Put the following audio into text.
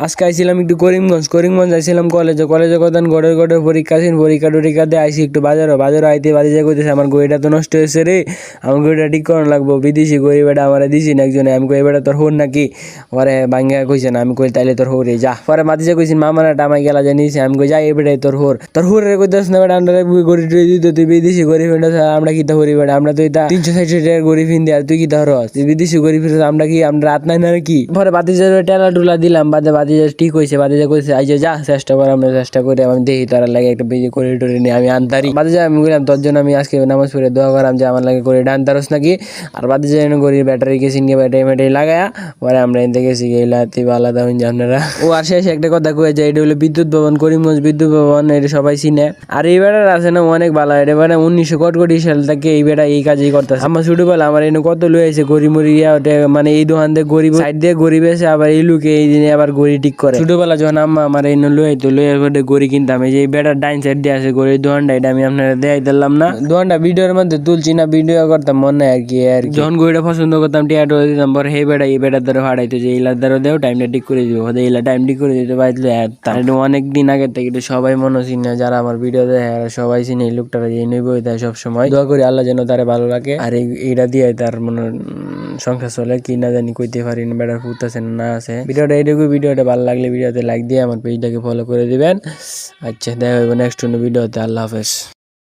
আজকে আইছিলাম একটু করিমগঞ্জ আইছিলাম কলেজে কতদিন গড়ের পরীক্ষা ছিল, পরীক্ষা দিয়ে আইসি একটু বাজারও আইতে বাজে কইতেছে আমার গড়িটা তো নষ্ট হয়েছে রে, আমার গড়িটা ঠিক করানো লাগবো। বিদেশি গড়ি বেটা আমার দিছি না একজনে, আমি কই বেটা তোর হোর নাকি, পরে ভাঙ্গা কইছে না, আমি কই তাইলে তোর হোরে যা। পরে বাতিজা কইছি মামারা টামাই গেলা জানিস, আমি কই যাই এবারে তোর হোরে কইতেছ না বেটা, আমরা গড়ি টড়ি দিত, তুই বিদেশি গড়ি ফিরে আমরা কি তা হরি বেটা, আমরা তো এটা 360 টাকার গড়ি ফিন আর তুই কি ধর তুই বিদেশি গড়ি ফিরে আমরা কি আমরা রাত নাই না কি। পরে বাতিজা টেলা টুলা দিলাম, বাতিজা ঠিক হয়েছে, বাতিজা কইছে আইজা যা চেষ্টা করে, আমরা চেষ্টা করে আমি দেখি তার লাগে একটা বেজি করে টরে নিয়ে আমি আনতারি। বাতিজা আমি বললাম তোর জন্য আমি আজকে নামাজ পড়ে দোয়া করাম যে আমার লাগে করে আনতারস নাকি। আর বাতিজা এনে গড়ির ব্যাটারি গেছি নিয়ে ব্যাটারি লাগায়া পরে আমরা এনতে গেছি গেলাতি আলাদা হইন আপনারা। ও আর শেষে একটা কথা কয়ে যায়, এটা হলো বিদ্যুৎ ভবন, করিমগঞ্জ বিদ্যুৎ ভবন, এটা সবাই চিনে। আর এই বেটার আছে না অনেক ভালো, এটা মানে 1900 সাল থেকে এই বেটা এই কাজই করতেছে। আমার ছোটবেলা আমার এনে কত লই আছে গড়ি মানে এই দোকান দিয়ে গরিব সাইড দিয়ে গরিব এসে আবার এই লুকে এই দিনে আবার গড়ি ঠিক করে। ছোটবেলা যখন আম্মা আমার এই লইয়া গড়ি কিনতাম, এই যে বেটার ডাইন সাইড দিয়ে আছে গড়ির দোকানটা, এটা আমি আপনারা দেখাই দিলাম না। দোকানটা ভিডিওর মধ্যে তুলছি না, ভিডিও করতাম মনে নাই আর কি। যখন গড়িটা পছন্দ করতাম টিয়াটো দিতাম, পরে হে বেটা এই বেটার দ্বারা হারাইতো যে এইলার দ্বারা দেও টাইমটা ঠিক করে দিব, এইলা টাইম ঠিক করে দিতে পারলে এটা অনেক দিন আগে থেকে এটা সবাই মনে চিনে, যারা আমার ভিডিও দেখে সবাই চিনে এই লোকটা যে নইবই দেয় সবসময়। দোয়া করি আল্লাহ যেন তারে ভালো লাগে, আর এইটা দিয়ে তার মনে সংসার চলে কি না জানি কইতে পারি না, বেটার ফুটতেছে না আছে। ভিডিওটা এইটুকু, ভিডিওটা ভালো লাগলে ভিডিওতে লাইক দিয়ে আমার পেজটাকে ফলো করে দিবেন। আচ্ছা দেখা হইব নেক্সট ভিডিওতে, আল্লাহ হাফেজ।